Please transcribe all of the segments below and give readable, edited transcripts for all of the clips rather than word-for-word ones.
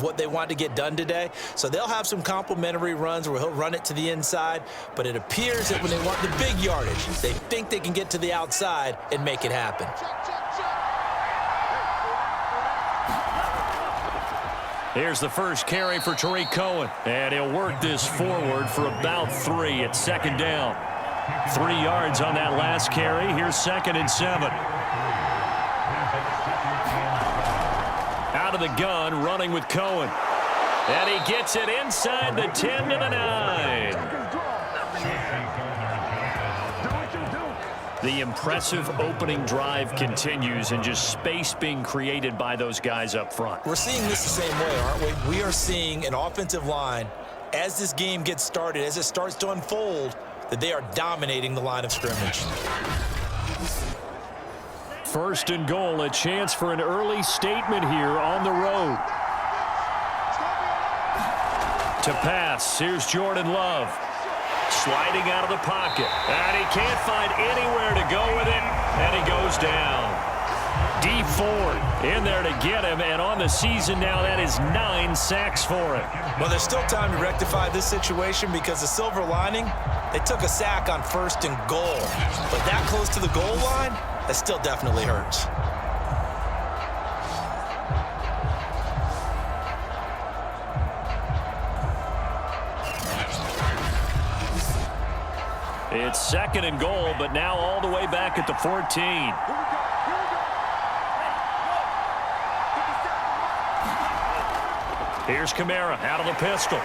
what they want to get done today. So they'll have some complimentary runs where he'll run it to the inside, but it appears that when they want the big yardage, they think they can get to the outside and make it happen. Here's the first carry for Tariq Cohen, and he'll work this forward for about 3 at second down. 3 yards on that last carry. Here's 2nd and 7. Out of the gun, running with Cohen. And he gets it inside the 10 to the 9. The impressive opening drive continues, and just space being created by those guys up front. We're seeing this the same way, aren't we? We are seeing an offensive line, as this game gets started, as it starts to unfold, that they are dominating the line of scrimmage. 1st and goal, a chance for an early statement here on the road. To pass, here's Jordan Love. Sliding out of the pocket, and he can't find anywhere to go with it, and he goes down. D Ford in there to get him, and on the season now, that is 9 sacks for him. Well, there's still time to rectify this situation because the silver lining, they took a sack on 1st and goal. But that close to the goal line, that still definitely hurts. It's 2nd and goal, but now all the way back at the 14. Here's Kamara out of the pistol.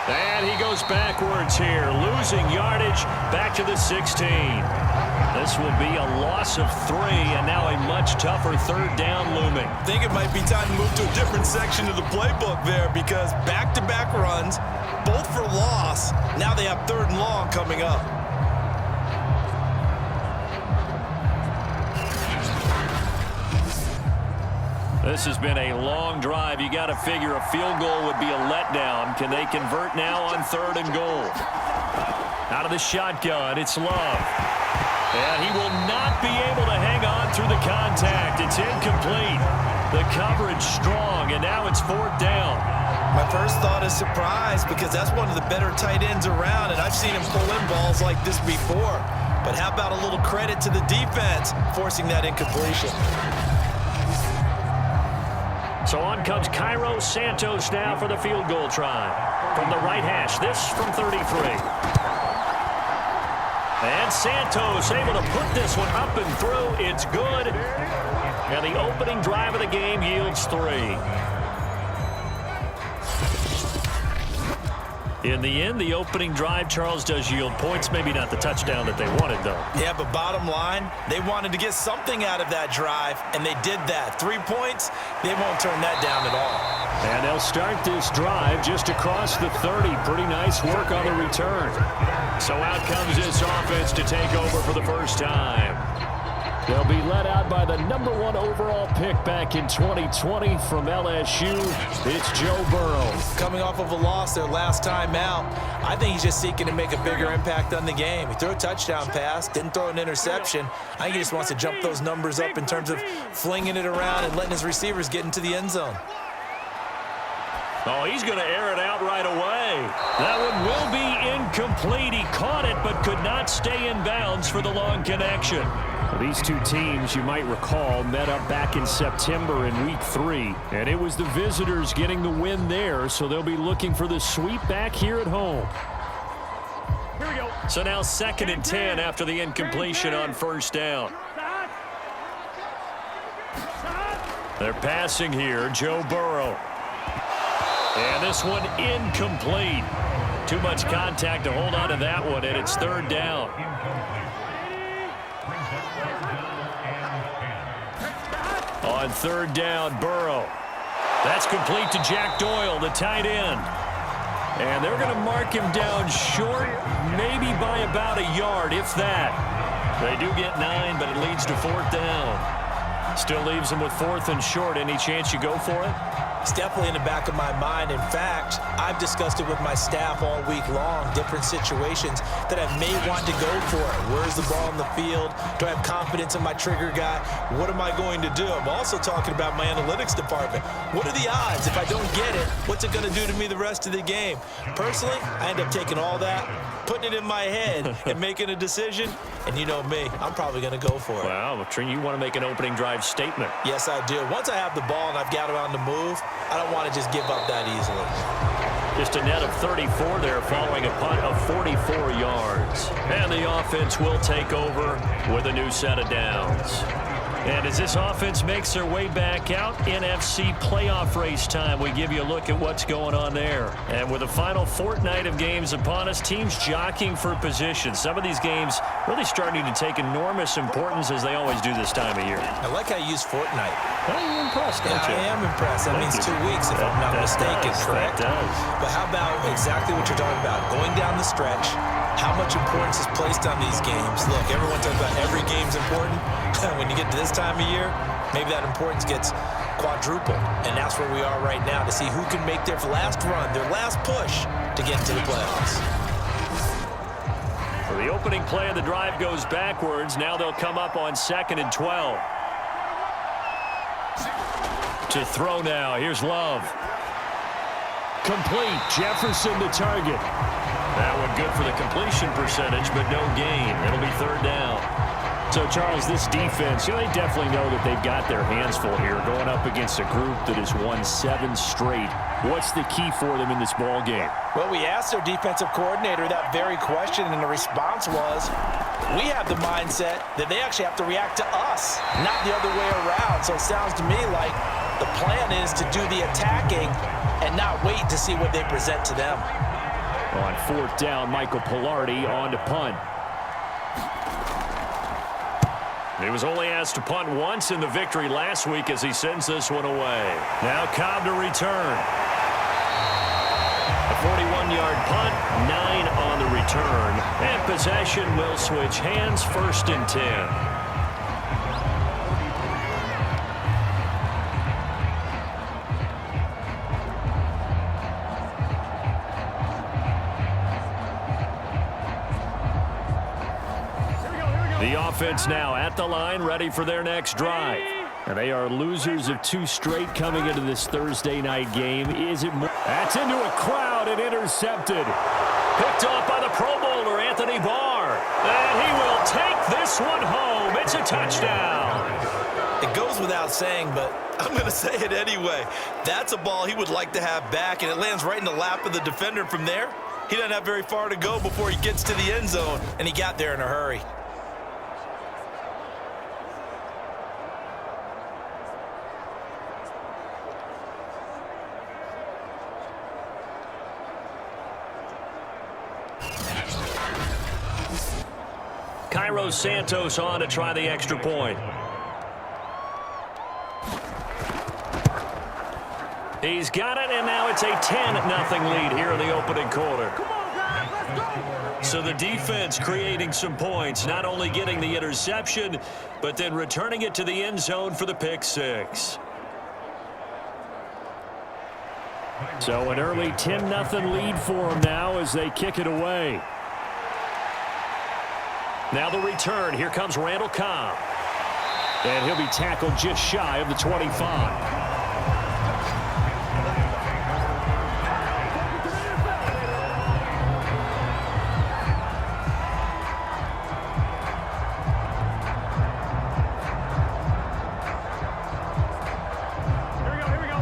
And he goes backwards here, losing yardage back to the 16. This will be a loss of 3, and now a much tougher 3rd down looming. I think it might be time to move to a different section of the playbook there because back-to-back runs, both for loss. Now they have 3rd and long coming up. This has been a long drive. You got to figure a field goal would be a letdown. Can they convert now on 3rd and goal? Out of the shotgun, it's Love. And he will not be able to hang on through the contact. It's incomplete. The coverage strong, and now it's 4th down. My first thought is surprise because that's one of the better tight ends around, and I've seen him pull in balls like this before. But how about a little credit to the defense forcing that incompletion? So on comes Cairo Santos now for the field goal try. From the right hash, this from 33. And Santos able to put this one up and through. It's good. And the opening drive of the game yields 3. In the end, the opening drive, Charles, does yield points. Maybe not the touchdown that they wanted, though. Yeah, but bottom line, they wanted to get something out of that drive, and they did that. 3 points, they won't turn that down at all. And they'll start this drive just across the 30. Pretty nice work on the return. So out comes this offense to take over for the first time. They'll be led out by the #1 overall pick back in 2020 from LSU. It's Joe Burrow. Coming off of a loss their last time out, I think he's just seeking to make a bigger impact on the game. He threw a touchdown pass, didn't throw an interception. I think he just wants to jump those numbers up in terms of flinging it around and letting his receivers get into the end zone. Oh, he's going to air it out right away. That one will be incomplete. He caught it but could not stay in bounds for the long connection. These two teams, you might recall, met up back in September in Week 3. And it was the visitors getting the win there, so they'll be looking for the sweep back here at home. Here we go. So now 2nd and 10 after the incompletion on 1st down. They're passing here, Joe Burrow. And this one incomplete. Too much contact to hold on to that one, and it's 3rd down. On 3rd down, Burrow. That's complete to Jack Doyle, the tight end. And they're going to mark him down short, maybe by about a yard, if that. They do get 9, but it leads to 4th down. Still leaves them with 4th and short. Any chance you go for it? It's definitely in the back of my mind. In fact, I've discussed it with my staff all week long, different situations that I may want to go for it. Where's the ball in the field? Do I have confidence in my trigger guy? What am I going to do? I'm also talking about my analytics department. What are the odds? If I don't get it, what's it going to do to me the rest of the game? Personally, I end up taking all that, putting it in my head, and making a decision. And you know me, I'm probably going to go for it. Wow, Trinh, you want to make an opening drive statement. Yes, I do. Once I have the ball and I've got it on the move, I don't want to just give up that easily. Just a net of 34 there following a punt of 44 yards. And the offense will take over with a new set of downs. And as this offense makes their way back out, NFC playoff race time, we give you a look at what's going on there. And with the final fortnight of games upon us, teams jockeying for position. Some of these games really starting to take enormous importance as they always do this time of year. I like how you use fortnight. Well, you're impressed, don't you? I am impressed. That means 2 weeks, if I'm not mistaken, correct? That does. But how about exactly what you're talking about? Going down the stretch, how much importance is placed on these games? Look, everyone talks about every game's important. When you get to this time of year, maybe that importance gets quadrupled. And that's where we are right now, to see who can make their last run, their last push to get into the playoffs. So the opening play of the drive goes backwards. Now they'll come up on 2nd and 12. To throw now. Here's Love. Complete. Jefferson to target. That one good for the completion percentage, but no gain. It'll be 3rd down. So, Charles, this defense, they definitely know that they've got their hands full here, going up against a group that has won 7 straight. What's the key for them in this ball game? Well, we asked their defensive coordinator that very question, and the response was, we have the mindset that they actually have to react to us, not the other way around. So it sounds to me like the plan is to do the attacking and not wait to see what they present to them. On 4th down, Michael Pilardi on to punt. He was only asked to punt once in the victory last week as he sends this one away. Now Cobb to return. A 41-yard punt, 9 on the return. And possession will switch hands, 1st and 10. The offense now at the line, ready for their next drive. And they are losers of 2 straight coming into this Thursday night game. Is it more? That's into a crowd and intercepted. Picked off by the Pro Bowler, Anthony Barr. And he will take this one home. It's a touchdown. It goes without saying, but I'm going to say it anyway. That's a ball he would like to have back, and it lands right in the lap of the defender from there. He doesn't have very far to go before he gets to the end zone, and he got there in a hurry. Cairo Santos on to try the extra point. He's got it, and now it's a 10-0 lead here in the opening quarter. Come on, guys, let's go. So the defense creating some points, not only getting the interception, but then returning it to the end zone for the pick 6. So an early 10-0 lead for them now as they kick it away. Now the return. Here comes Randall Cobb. And he'll be tackled just shy of the 25.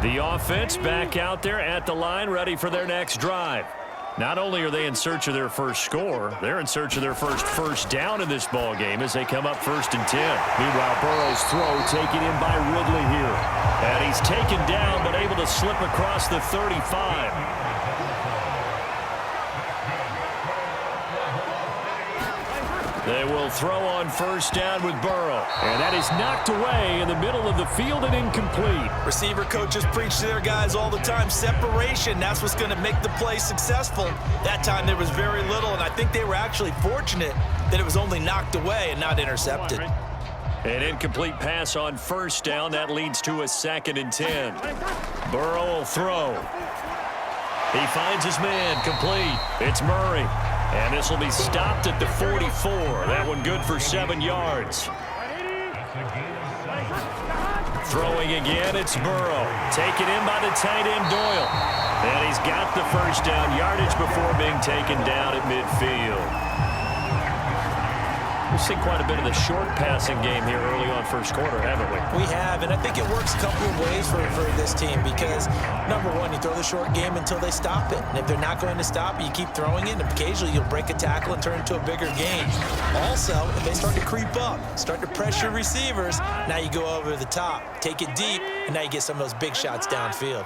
The offense back out there at the line, ready for their next drive. Not only are they in search of their first score, they're in search of their first down in this ball game as they come up 1st and 10. Meanwhile, Burrow's throw taken in by Ridley here. And he's taken down but able to slip across the 35. They will throw on 1st down with Burrow. And that is knocked away in the middle of the field and incomplete. Receiver coaches preach to their guys all the time. Separation, that's what's going to make the play successful. That time there was very little, and I think they were actually fortunate that it was only knocked away and not intercepted. An incomplete pass on 1st down. That leads to a 2nd and 10. Burrow will throw. He finds his man, complete. It's Murray. And this will be stopped at the 44. That one good for 7 yards. Throwing again, it's Burrow. Taken in by the tight end, Doyle. And he's got the first down yardage before being taken down at midfield. We've seen quite a bit of the short passing game here early on first quarter, haven't we? We have, and I think it works a couple of ways for this team because, number one, you throw the short game until they stop it. And if they're not going to stop it, you keep throwing it, and occasionally you'll break a tackle and turn it into a bigger game. Also, if they start to creep up, start to pressure receivers, now you go over the top, take it deep, and now you get some of those big shots downfield.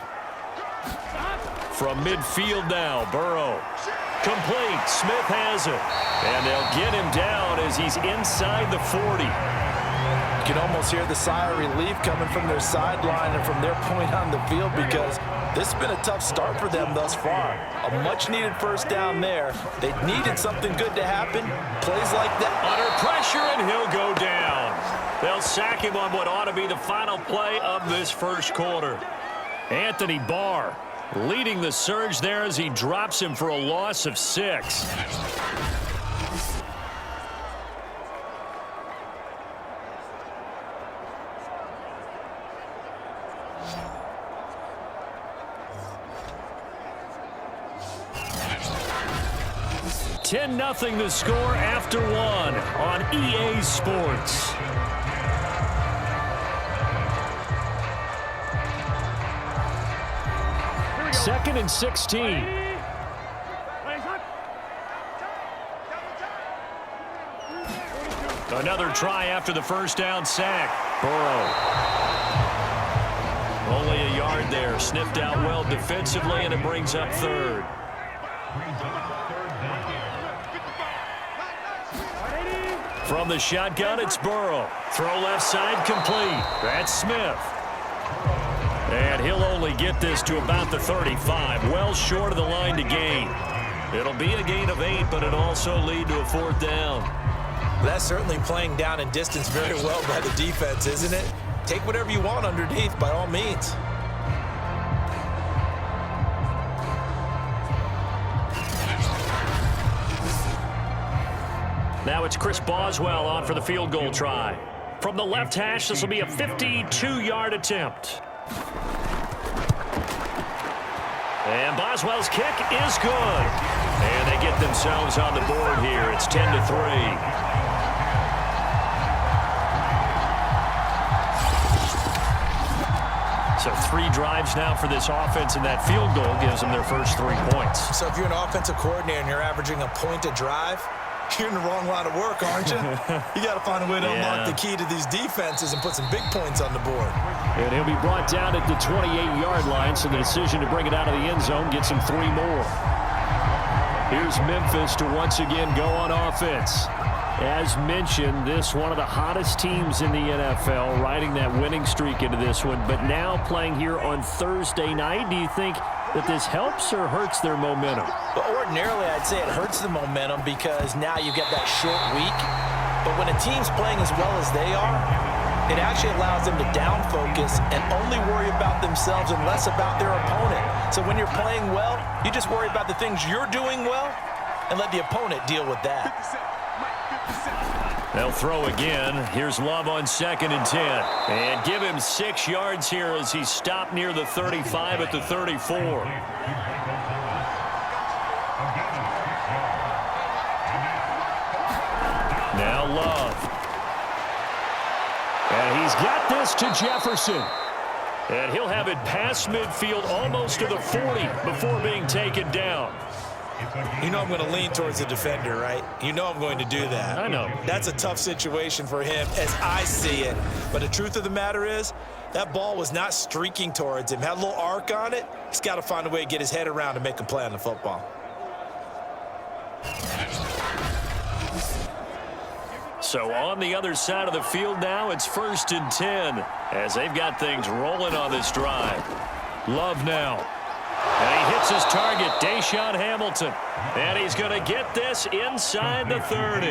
From midfield now, Burrow. Complete. Smith has it. And they'll get him down as he's inside the 40. You can almost hear the sigh of relief coming from their sideline and from their point on the field because this has been a tough start for them thus far. A much-needed first down there. They needed something good to happen. Plays like that. Under pressure, and he'll go down. They'll sack him on what ought to be the final play of this first quarter. Anthony Barr leading the surge there as he drops him for a loss of 6. $10-0 the score after 1 on EA Sports. Second and 16. Another try after the first down sack. Burrow. Only a yard there. Sniffed out well defensively, and it brings up third. From the shotgun, it's Burrow. Throw left side complete. That's Smith. And he'll only get this to about the 35, well short of the line to gain. It'll be a gain of 8, but it'll also lead to a 4th down. That's certainly playing down in distance very well by the defense, isn't it? Take whatever you want underneath, by all means. Now it's Chris Boswell on for the field goal try. From the left hash, this will be a 52-yard attempt. And Boswell's kick is good. And they get themselves on the board here. It's 10-3. So 3 drives now for this offense, and that field goal gives them their first 3 points. So if you're an offensive coordinator and you're averaging a point a drive, you're in the wrong line of work, aren't you? You got to find a way to unlock the key to these defenses and put some big points on the board. And he'll be brought down at the 28-yard line, so the decision to bring it out of the end zone gets him 3 more. Here's Memphis to once again go on offense. As mentioned, this one of the hottest teams in the NFL, riding that winning streak into this one, but now playing here on Thursday night. Do you think that this helps or hurts their momentum? But ordinarily, I'd say it hurts the momentum because now you get that short week. But when a team's playing as well as they are, it actually allows them to down focus and only worry about themselves and less about their opponent. So when you're playing well, you just worry about the things you're doing well and let the opponent deal with that. They'll throw again. Here's Love on 2nd and 10. And give him 6 yards here as he's stopped near the 35 at the 34. Now Love. And he's got this to Jefferson. And he'll have it past midfield almost to the 40 before being taken down. You know I'm going to lean towards the defender, right? You know I'm going to do that. I know. That's a tough situation for him as I see it. But the truth of the matter is, that ball was not streaking towards him. Had a little arc on it. He's got to find a way to get his head around and make a play on the football. So on the other side of the field now, it's 1st and 10 as they've got things rolling on this drive. Love now. And he hits his target, Deshaun Hamilton. And he's going to get this inside the 30.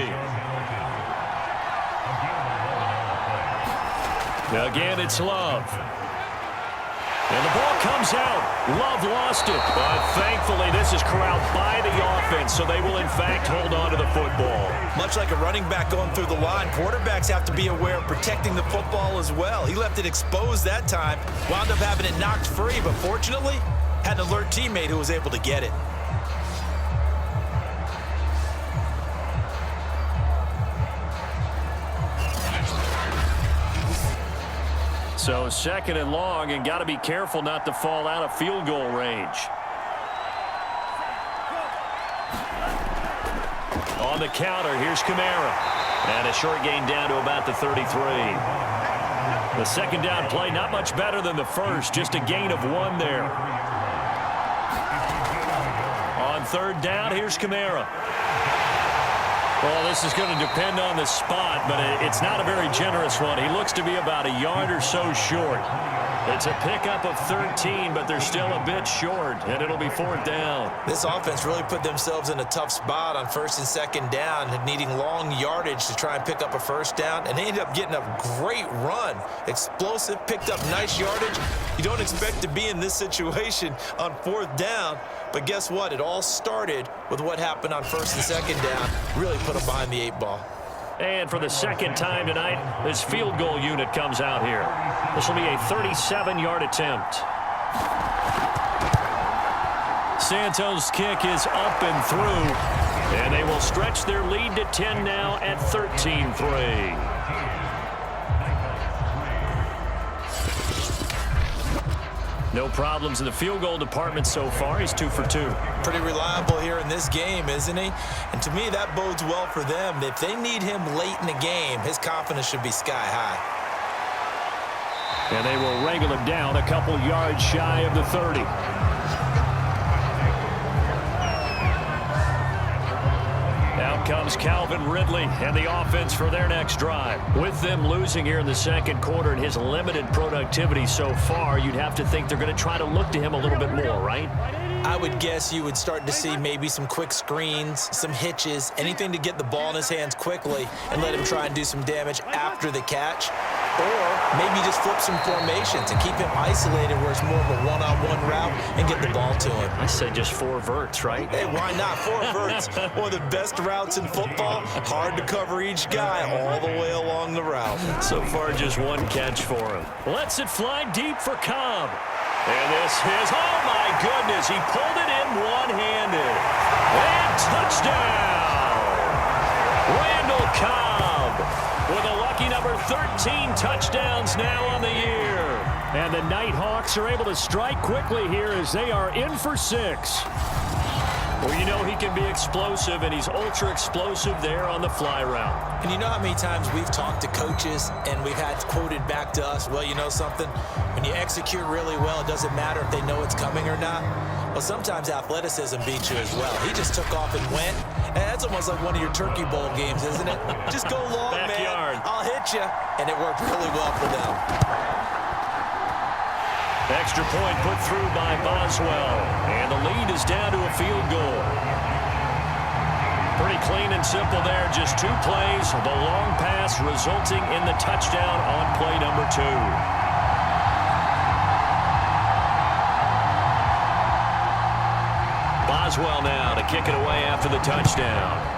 Again, it's Love. And the ball comes out. Love lost it. But thankfully, this is corralled by the offense, so they will, in fact, hold on to the football. Much like a running back going through the line, quarterbacks have to be aware of protecting the football as well. He left it exposed that time, wound up having it knocked free, but fortunately, had an alert teammate who was able to get it. So 2nd and long, and got to be careful not to fall out of field goal range. On the counter, here's Kamara. And a short gain down to about the 33. The second down play, not much better than the first, just a gain of 1 there. On 3rd down, here's Kamara. Well, this is going to depend on the spot, but it's not a very generous one. He looks to be about a yard or so short. It's a pickup of 13, but they're still a bit short, and it'll be 4th down. This offense really put themselves in a tough spot on 1st and 2nd down, needing long yardage to try and pick up a 1st down, and they ended up getting a great run. Explosive, picked up nice yardage. You don't expect to be in this situation on 4th down, but guess what? It all started with what happened on 1st and 2nd down. Really put them behind the 8 ball. And for the 2nd time tonight, this field goal unit comes out here. This will be a 37-yard attempt. Santos' kick is up and through, and they will stretch their lead to 10 now at 13-3. No problems in the field goal department so far. He's 2 for 2. Pretty reliable here in this game, isn't he? And to me, that bodes well for them. If they need him late in the game, his confidence should be sky high. And they will wrangle him down a couple yards shy of the 30. Out comes Calvin Ridley and the offense for their next drive. With them losing here in the 2nd quarter and his limited productivity so far, you'd have to think they're going to try to look to him a little bit more, right? I would guess you would start to see maybe some quick screens, some hitches, anything to get the ball in his hands quickly and let him try and do some damage after the catch. Or maybe just flip some formations and keep him isolated where it's more of a one-on-one route and get the ball to him. I said just 4 verts, right? Hey, why not? 4 verts, one of the best routes in football. Hard to cover each guy all the way along the route. So far, just 1 catch for him. Lets it fly deep for Cobb. And this is, oh my goodness, he pulled it in one-handed. And touchdown! Randall Cobb with a lucky number 13 touchdowns now on the year. And the Nighthawks are able to strike quickly here as they are in for 6. Well, you know he can be explosive, and he's ultra-explosive there on the fly route. And you know how many times we've talked to coaches and we've had quoted back to us, well, you know something? When you execute really well, it doesn't matter if they know it's coming or not. Well, sometimes athleticism beats you as well. He just took off and went. And that's almost like one of your Turkey Bowl games, isn't it? Just go long, Backyard. man. I'll hit you. And it worked really well for them. Extra point put through by Boswell. And the lead is down to a field goal. Pretty clean and simple there. Just 2 plays. The long pass resulting in the touchdown on play number 2. Boswell now to kick it away after the touchdown.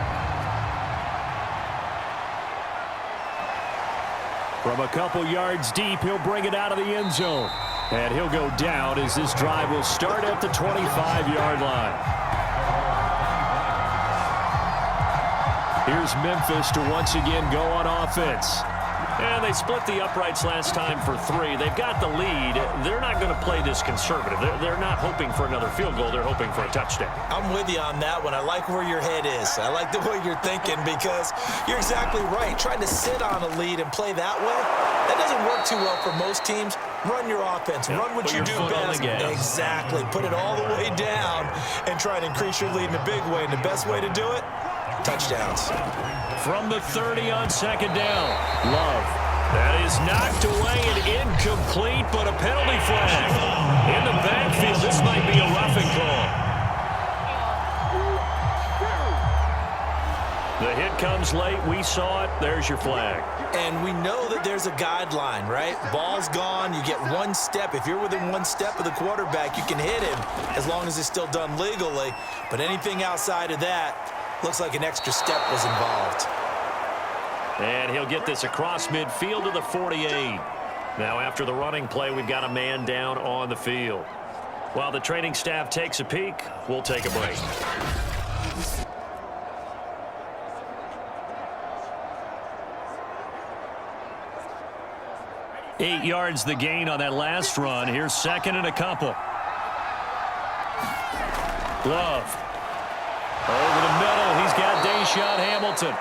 From a couple yards deep, he'll bring it out of the end zone. And he'll go down as this drive will start at the 25-yard line. Here's Memphis to once again go on offense. And they split the uprights last time for 3. They've got the lead. They're not going to play this conservative. They're not hoping for another field goal. They're hoping for a touchdown. I'm with you on that one. I like where your head is. I like the way you're thinking because you're exactly right. Trying to sit on a lead and play that way, that doesn't work too well for most teams. Run your offense. Run what you do best. Exactly. Put it all the way down and try to increase your lead in a big way. And the best way to do it, touchdowns. From the 30 on 2nd down. Love. That is knocked away and incomplete, but a penalty flag. In the backfield, this might be a roughing call. The hit comes late. We saw it. There's your flag. And we know that there's a guideline, right? Ball's gone. You get one step. If you're within one step of the quarterback, you can hit him as long as it's still done legally. But anything outside of that, looks like an extra step was involved. And he'll get this across midfield to the 48. Now after the running play, we've got a man down on the field. While the training staff takes a peek, we'll take a break. Eight yards the gain on that last run. Here's second and a couple. Love. Over the middle, he's got Deshaun Hamilton.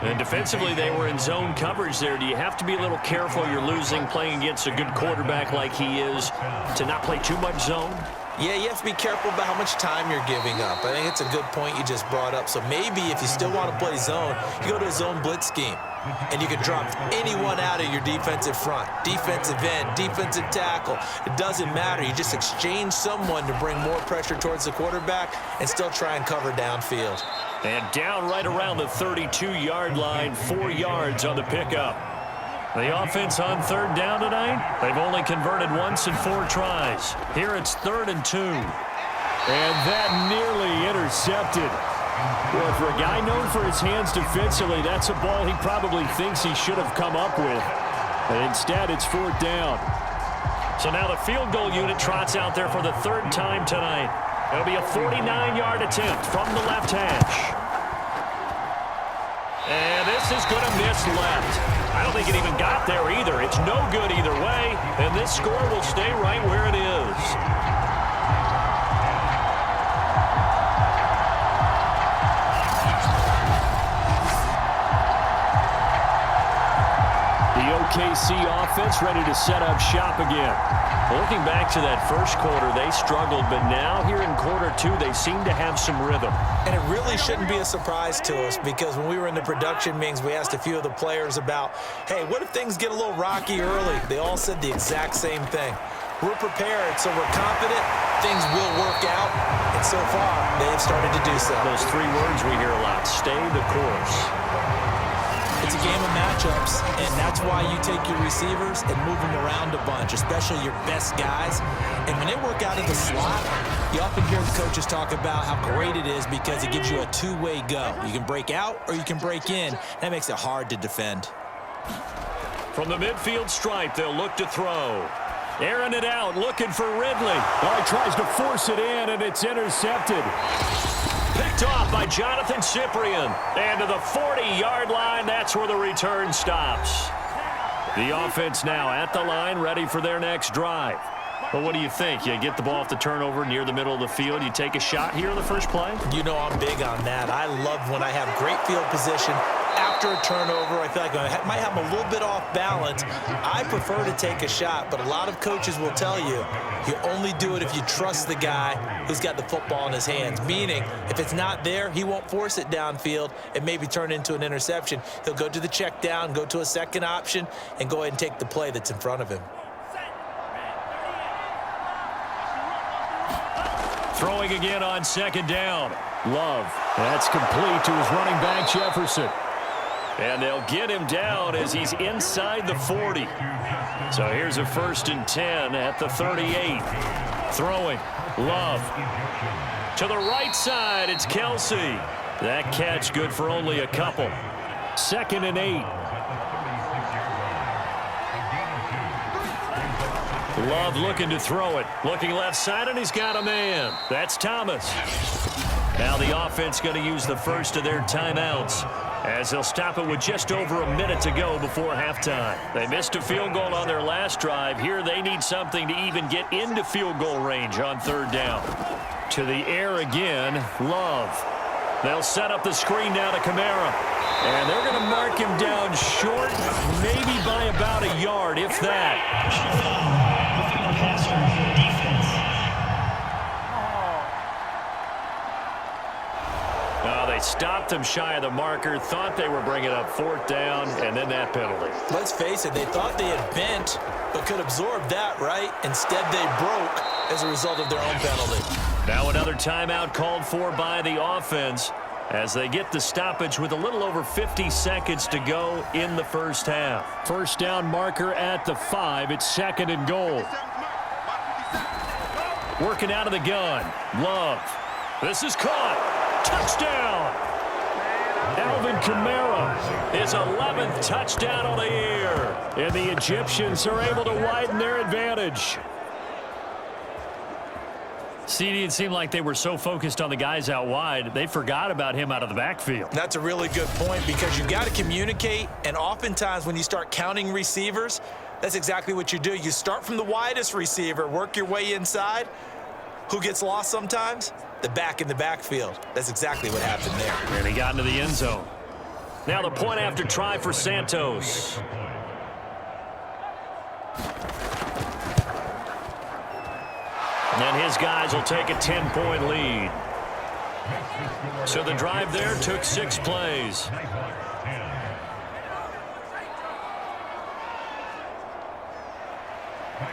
And defensively, they were in zone coverage there. Do you have to be a little careful? You're losing playing against a good quarterback like he is to not play too much zone? Yeah, you have to be careful about how much time you're giving up. I think it's a good point you just brought up. So maybe if you still want to play zone, you go to a zone blitz scheme. And you can drop anyone out of your defensive front. Defensive end, defensive tackle. It doesn't matter. You just exchange someone to bring more pressure towards the quarterback and still try and cover downfield. And down right around the 32-yard line, 4 yards on the pickup. The offense on third down tonight, they've only converted once in 4 tries. Here it's 3rd and 2. And that nearly intercepted. Boy, for a guy known for his hands defensively, that's a ball he probably thinks he should have come up with. And instead, it's 4th down. So now the field goal unit trots out there for the 3rd time tonight. It'll be a 49-yard attempt from the left hash. And this is going to miss left. I don't think it even got there either. It's no good either way, and this score will stay right where it is. The OKC offense ready to set up shop again. Looking back to that first quarter, they struggled, but now here in quarter 2, they seem to have some rhythm. And it really shouldn't be a surprise to us because when we were in the production meetings, we asked a few of the players about, hey, what if things get a little rocky early? They all said the exact same thing. We're prepared, so we're confident things will work out, and so far, they have started to do so. Those 3 words we hear a lot, stay the course. It's a game of matchups, and that's why you take your receivers and move them around a bunch, especially your best guys. And when they work out of the slot, you often hear the coaches talk about how great it is because it gives you a two-way go. You can break out or you can break in. That makes it hard to defend. From the midfield stripe, they'll look to throw. Airing it out, looking for Ridley. Oh, he tries to force it in, and it's intercepted. Picked off by Jonathan Cyprien. And to the 40-yard line, that's where the return stops. The offense now at the line, ready for their next drive. But what do you think? You get the ball off the turnover near the middle of the field. You take a shot here in the first play? You know I'm big on that. I love when I have great field position. After a turnover, I feel like I might have them a little bit off balance. I prefer to take a shot, but a lot of coaches will tell you, you only do it if you trust the guy who's got the football in his hands. Meaning, if it's not there, he won't force it downfield and maybe turn into an interception. He'll go to the check down, go to a second option, and go ahead and take the play that's in front of him. Throwing again on second down. Love. That's complete to his running back, Jefferson. And they'll get him down as he's inside the 40. So here's a 1st and 10 at the 38. Throwing. Love. To the right side, it's Kelsey. That catch good for only a couple. 2nd and 8. Love looking to throw it. Looking left side, and he's got a man. That's Thomas. Now the offense going to use the first of their timeouts as they'll stop it with just over a minute to go before halftime. They missed a field goal on their last drive. Here they need something to even get into field goal range on 3rd down. To the air again, Love. They'll set up the screen now to Kamara. And they're going to mark him down short, maybe by about a yard, if that. They stopped him shy of the marker, thought they were bringing up 4th down, and then that penalty. Let's face it, they thought they had bent, but could absorb that, right? Instead, they broke as a result of their own penalty. Now another timeout called for by the offense. as they get the stoppage with a little over 50 seconds to go in the first half. First down marker at the 5. It's 2nd and goal. Working out of the gun. Love. This is caught. Touchdown. Alvin Kamara, his 11th touchdown on the year. And the Egyptians are able to widen their advantage. CD, it seemed like they were so focused on the guys out wide, they forgot about him out of the backfield. That's a really good point because you've got to communicate, and oftentimes when you start counting receivers, that's exactly what you do. You start from the widest receiver, work your way inside. Who gets lost sometimes? The back in the backfield. That's exactly what happened there. And he got into the end zone. Now the point after try for Santos. And his guys will take a 10-point lead. So the drive there took 6 plays.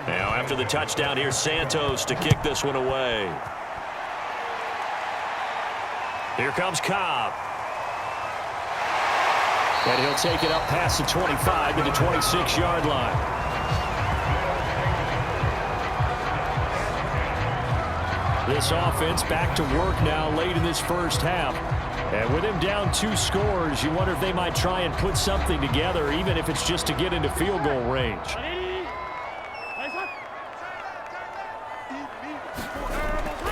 Now after the touchdown, here's Santos to kick this one away. Here comes Cobb. And he'll take it up past the 25 to the 26-yard line. This offense back to work now late in this first half. And with him down 2 scores, you wonder if they might try and put something together, even if it's just to get into field goal range.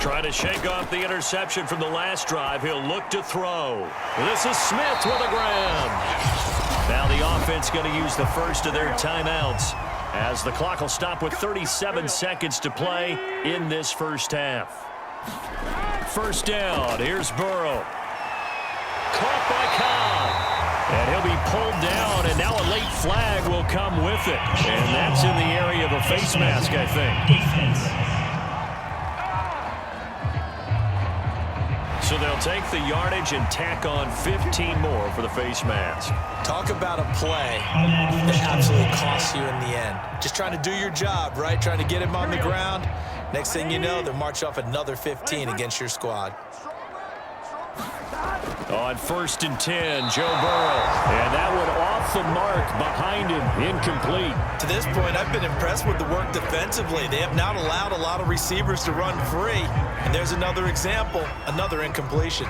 Trying to shake off the interception from the last drive. He'll look to throw. This is Smith with a grab. Now the offense going to use the first of their timeouts as the clock will stop with 37 seconds to play in this first half. First down. Here's Burrow. Caught by Cobb. And he'll be pulled down, and now a late flag will come with it. And that's in the area of a face mask, I think. So they'll take the yardage and tack on 15 more for the face mask. Talk about a play that absolutely costs you in the end. Just trying to do your job, right? Trying to get him on the ground. Next thing you know, they'll march off another 15 against your squad. On 1st and 10, Joe Burrow. And that one off the mark behind him, incomplete. To this point, I've been impressed with the work defensively. They have not allowed a lot of receivers to run free. And there's another example, another incompletion.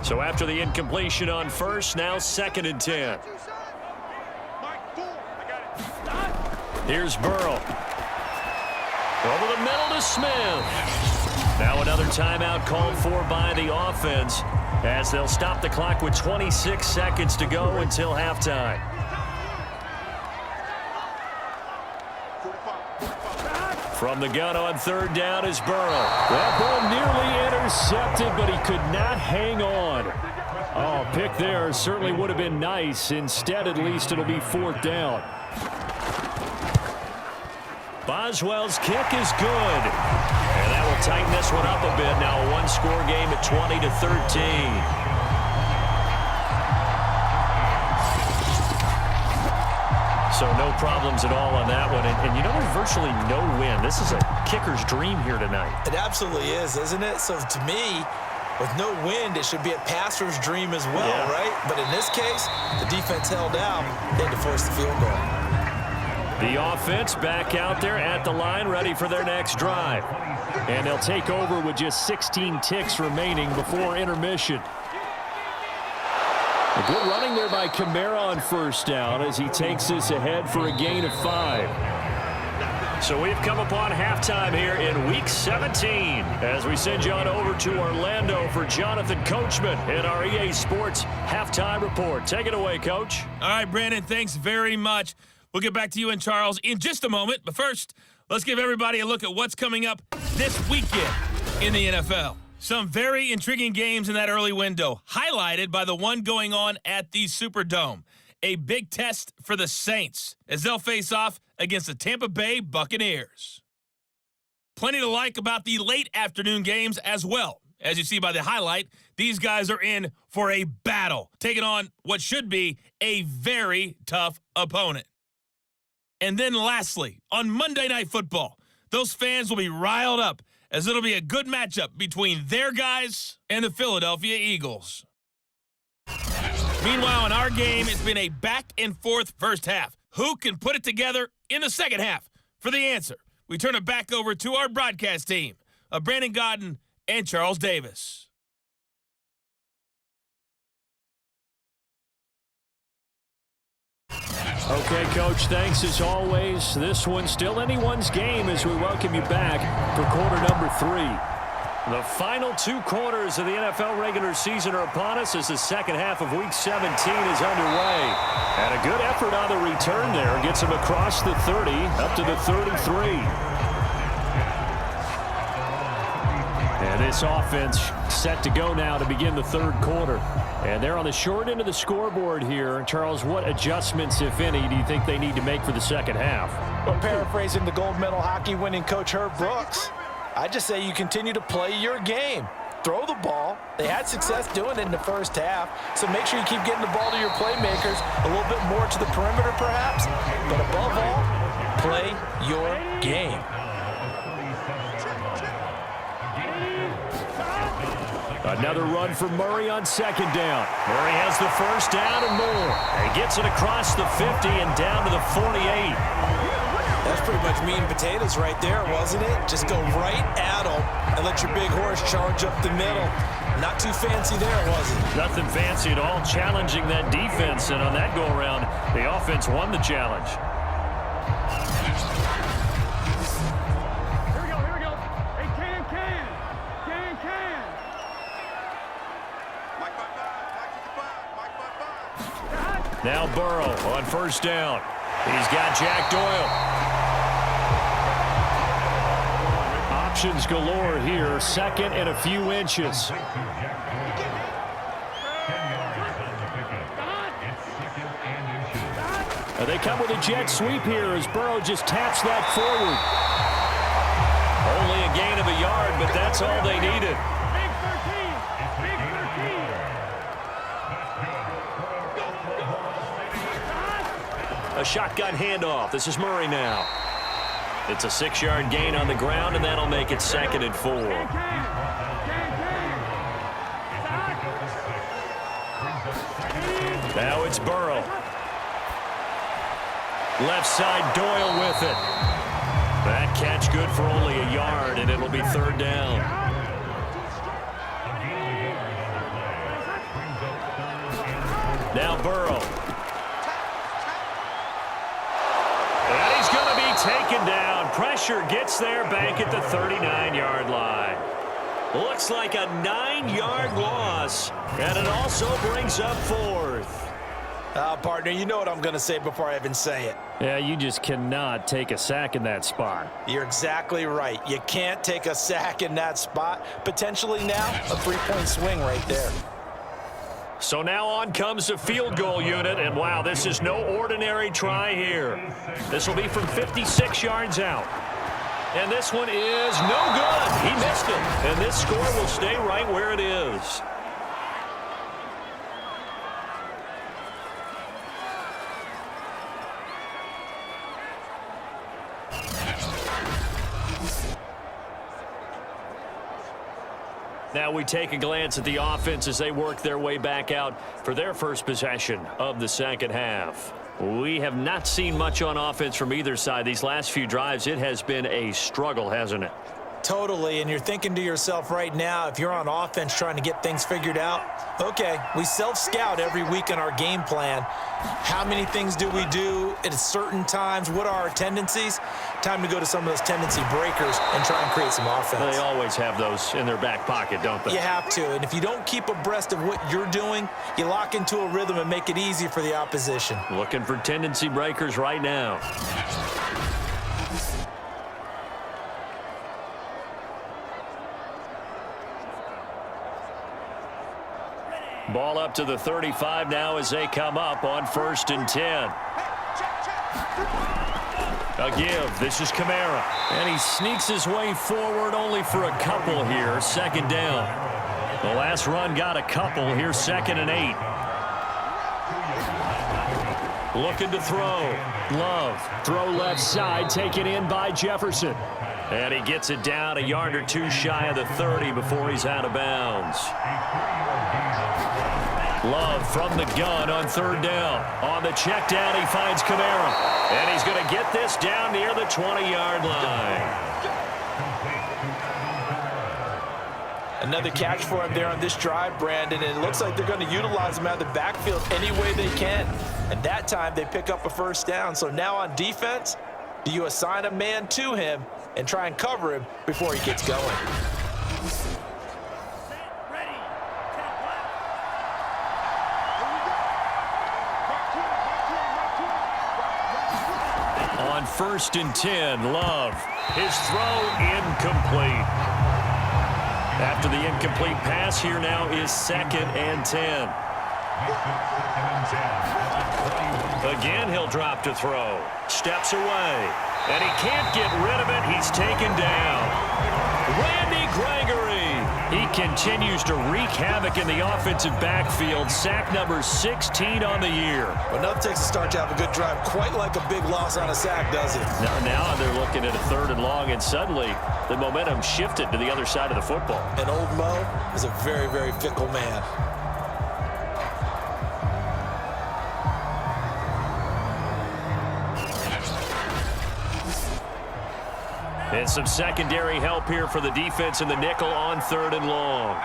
So after the incompletion on 1st, now 2nd and 10. Here's Burrow. Over the middle to Smith. Now another timeout called for by the offense as they'll stop the clock with 26 seconds to go until halftime. From the gun on 3rd down is Burrow. That ball nearly intercepted, but he could not hang on. Oh, pick there certainly would have been nice. Instead, at least it'll be 4th down. Boswell's kick is good. And that will tighten this one up a bit. Now a one-score game at 20-13. So no problems at all on that one. And you know, there's virtually no wind. This is a kicker's dream here tonight. It absolutely is, isn't it? So to me, with no wind, it should be a passer's dream as well, right? But in this case, the defense held out. They had to force the field goal. The offense back out there at the line, ready for their next drive. And they'll take over with just 16 ticks remaining before intermission. A good running there by Kamara on 1st down as he takes this ahead for a gain of 5. So we've come upon halftime here in Week 17 as we send you on over to Orlando for Jonathan Coachman in our EA Sports Halftime Report. Take it away, Coach. All right, Brandon, thanks very much. We'll get back to you and Charles in just a moment. But first, let's give everybody a look at what's coming up this weekend in the NFL. Some very intriguing games in that early window, highlighted by the one going on at the Superdome. A big test for the Saints as they'll face off against the Tampa Bay Buccaneers. Plenty to like about the late afternoon games as well. As you see by the highlight, these guys are in for a battle, taking on what should be a very tough opponent. And then lastly, on Monday Night Football, those fans will be riled up, as it'll be a good matchup between their guys and the Philadelphia Eagles. Meanwhile, in our game, it's been a back-and-forth first half. Who can put it together in the second half? For the answer, we turn it back over to our broadcast team of Brandon Godden and Charles Davis. Okay, Coach, thanks as always. This one's still anyone's game as we welcome you back for quarter number 3. The final 2 quarters of the NFL regular season are upon us as the second half of Week 17 is underway. And a good effort on the return there gets him across the 30 up to the 33. And this offense set to go now to begin the third quarter. And they're on the short end of the scoreboard here. Charles, what adjustments, if any, do you think they need to make for the second half? Well, paraphrasing the gold medal hockey winning coach Herb Brooks, I just say you continue to play your game. Throw the ball. They had success doing it in the first half, so make sure you keep getting the ball to your playmakers, a little bit more to the perimeter perhaps, but above all, play your game. Another run for Murray on second down. Murray has the first down and more. He gets it across the 50 and down to the 48. That's pretty much meat and potatoes right there, wasn't it? Just go right at them and let your big horse charge up the middle. Not too fancy there, was it? Nothing fancy at all, challenging that defense. And on that go-around, the offense won the challenge. Now Burrow on first down. He's got Jack Doyle. Options galore here. Second and a few inches. They come with a jet sweep here as Burrow just taps that forward. Only a gain of a yard, but that's all they needed. A shotgun handoff. This is Murray now. It's a 6-yard gain on the ground, and that'll make it 2nd and 4. Now it's Burrow. Left side, Doyle with it. That catch good for only a yard, and it'll be 3rd down. Now Burrow. And he's going to be taken down. Pressure gets there back at the 39-yard line. Looks like a 9-yard loss, and it also brings up 4th. Partner, you know what I'm going to say before I even say it. Yeah, you just cannot take a sack in that spot. You're exactly right. You can't take a sack in that spot. Potentially now, a 3-point swing right there. So now on comes the field goal unit, and wow, this is no ordinary try here. This will be from 56 yards out. And this one is no good. He missed it, and this score will stay right where it is. Now we take a glance at the offense as they work their way back out for their first possession of the second half. We have not seen much on offense from either side. These last few drives, it has been a struggle, hasn't it? Totally, and you're thinking to yourself right now, if you're on offense trying to get things figured out, okay, we self-scout every week in our game plan. How many things do we do at certain times? What are our tendencies? Time to go to some of those tendency breakers and try and create some offense. They always have those in their back pocket, don't they? You have to, and if you don't keep abreast of what you're doing, you lock into a rhythm and make it easy for the opposition. Looking for tendency breakers right now. Ball up to the 35 now as they come up on 1st and 10. A give. This is Kamara. And he sneaks his way forward only for a couple here. 2nd down. The last run got a couple. Here's 2nd and 8. Looking to throw. Love. Throw left side. Taken in by Jefferson. And he gets it down a yard or two shy of the 30 before he's out of bounds. Love from the gun on third down. On the check down, he finds Kamara. And he's going to get this down near the 20-yard line. Another catch for him there on this drive, Brandon, and it looks like they're going to utilize him out of the backfield any way they can. And that time, they pick up a first down. So now on defense, do you assign a man to him and try and cover him before he gets going? On 1st and 10, Love. His throw incomplete. After the incomplete pass, here now is 2nd and 10. Again, he'll drop to throw. Steps away. And he can't get rid of it. He's taken down. Randy Gregory. He continues to wreak havoc in the offensive backfield. Sack number 16 on the year. Well, nothing takes a start to have a good drive quite like a big loss on a sack, does it? Now they're looking at a 3rd and long, and suddenly the momentum shifted to the other side of the football. And old Mo is a very, very fickle man. And some secondary help here for the defense in the nickel on 3rd and long.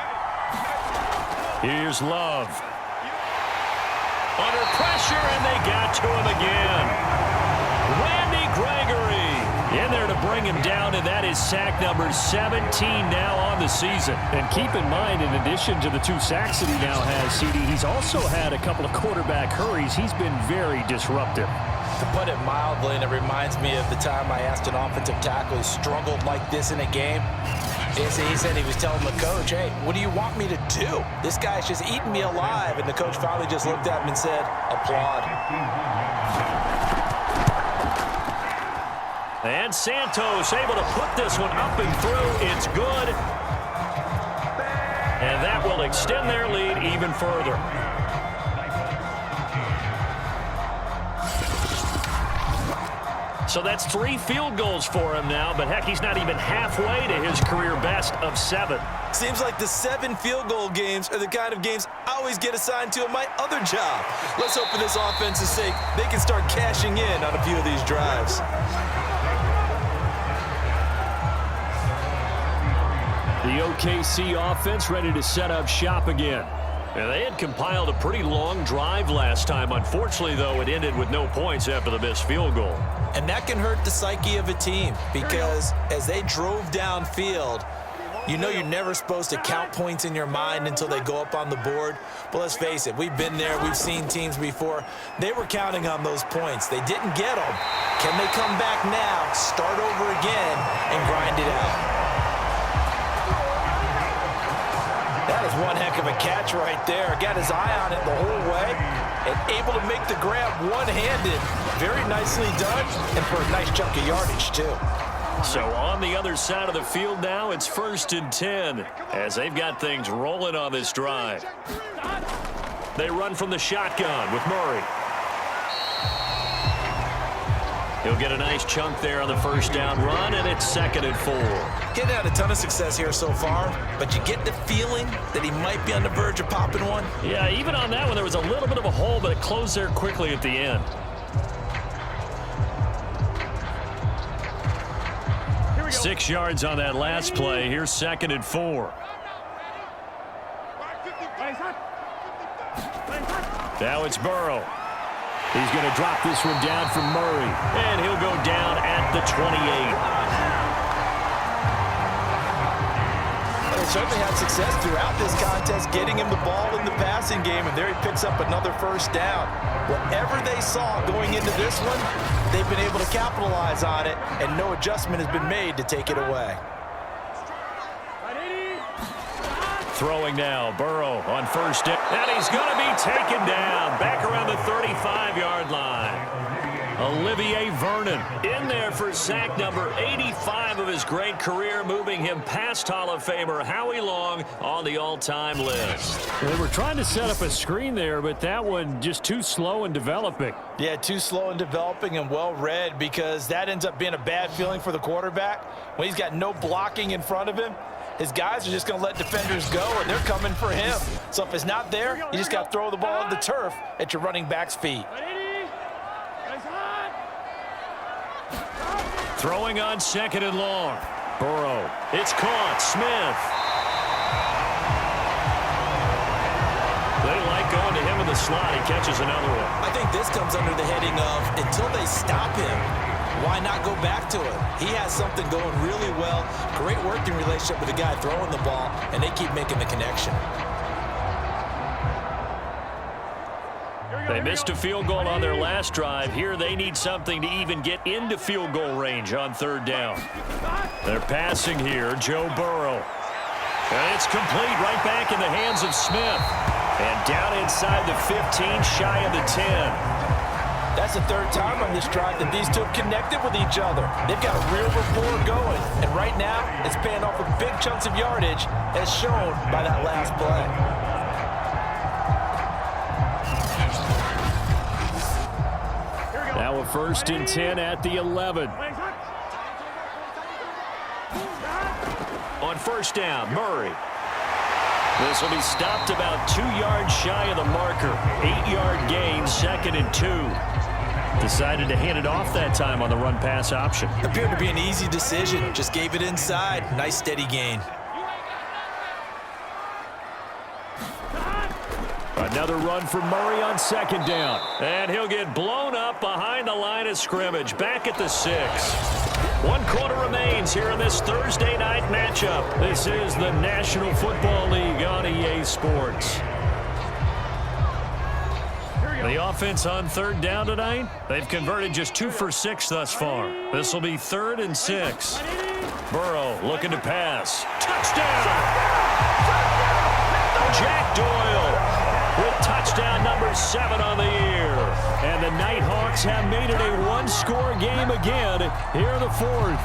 Here's Love. Under pressure, and they got to him again. Randy Gregory in there to bring him down, and that is sack number 17 now on the season. And keep in mind, in addition to the 2 sacks that he now has, CD, he's also had a couple of quarterback hurries. He's been very disruptive. To put it mildly, and it reminds me of the time I asked an offensive tackle who struggled like this in a game. He said he was telling the coach, hey, what do you want me to do? This guy's just eating me alive. And the coach finally just looked at him and said, applaud. And Santos able to put this one up and through. It's good. And that will extend their lead even further. So that's 3 field goals for him now, but heck, he's not even halfway to his career best of 7. Seems like the 7 field goal games are the kind of games I always get assigned to in my other job. Let's hope for this offense's sake they can start cashing in on a few of these drives. The OKC offense ready to set up shop again. And they had compiled a pretty long drive last time. Unfortunately, though, it ended with no points after the missed field goal. And that can hurt the psyche of a team because as they drove downfield, you know you're never supposed to count points in your mind until they go up on the board. But let's face it, we've been there. We've seen teams before. They were counting on those points. They didn't get them. Can they come back now, start over again, and grind it out? That is one heck of a catch right there. Got his eye on it the whole way and able to make the grab one-handed. Very nicely done and for a nice chunk of yardage, too. So on the other side of the field now, it's 1st and 10 as they've got things rolling on this drive. They run from the shotgun with Murray. He'll get a nice chunk there on the 1st down run, and it's 2nd and 4. Getting had a ton of success here so far, but you get the feeling that he might be on the verge of popping one. Yeah, even on that one, there was a little bit of a hole, but it closed there quickly at the end. Here we go. 6 yards on that last play. Here's 2nd and 4. Now it's Burrow. He's going to drop this one down from Murray, and he'll go down at the 28. They certainly had success throughout this contest, getting him the ball in the passing game, and there he picks up another 1st down. Whatever they saw going into this one, they've been able to capitalize on it, and no adjustment has been made to take it away. Throwing now, Burrow on 1st down, and he's going to be taken down back around the 35-yard line. Olivier Vernon in there for sack number 85 of his great career, moving him past Hall of Famer Howie Long on the all-time list. They were trying to set up a screen there, but that one just too slow in developing. Yeah, too slow in developing and well read, because that ends up being a bad feeling for the quarterback. When he's got no blocking in front of him, his guys are just going to let defenders go, and they're coming for him. So if it's not there, you just got to throw the ball at the turf at your running back's feet. Throwing on 2nd and long. Burrow. It's caught. Smith. They like going to him in the slot. He catches another one. I think this comes under the heading of, until they stop him, why not go back to it? He has something going really well. Great working relationship with the guy throwing the ball, and they keep making the connection. They missed a field goal on their last drive. Here they need something to even get into field goal range on 3rd down. They're passing here. Joe Burrow. And it's complete right back in the hands of Smith. And down inside the 15, shy of the 10. That's the 3rd time on this drive that these two have connected with each other. They've got a real rapport going. And right now, it's paying off with big chunks of yardage, as shown by that last play. Now a 1st and 10 at the 11. On 1st down, Murray. This will be stopped about 2 yards shy of the marker. 8-yard gain, 2nd and 2. Decided to hand it off that time on the run-pass option. Appeared to be an easy decision. Just gave it inside. Nice steady gain. Another run for Murray on 2nd down. And he'll get blown up behind the line of scrimmage. Back at the 6. 1 quarter remains here in this Thursday night matchup. This is the National Football League on EA Sports. The offense on 3rd down tonight, they've converted just 2 for 6 thus far. This will be 3rd and 6. Burrow looking to pass. Touchdown! Jack Doyle with touchdown number 7 on the year. And the Nighthawks have made it a 1-score game again here in the 4th.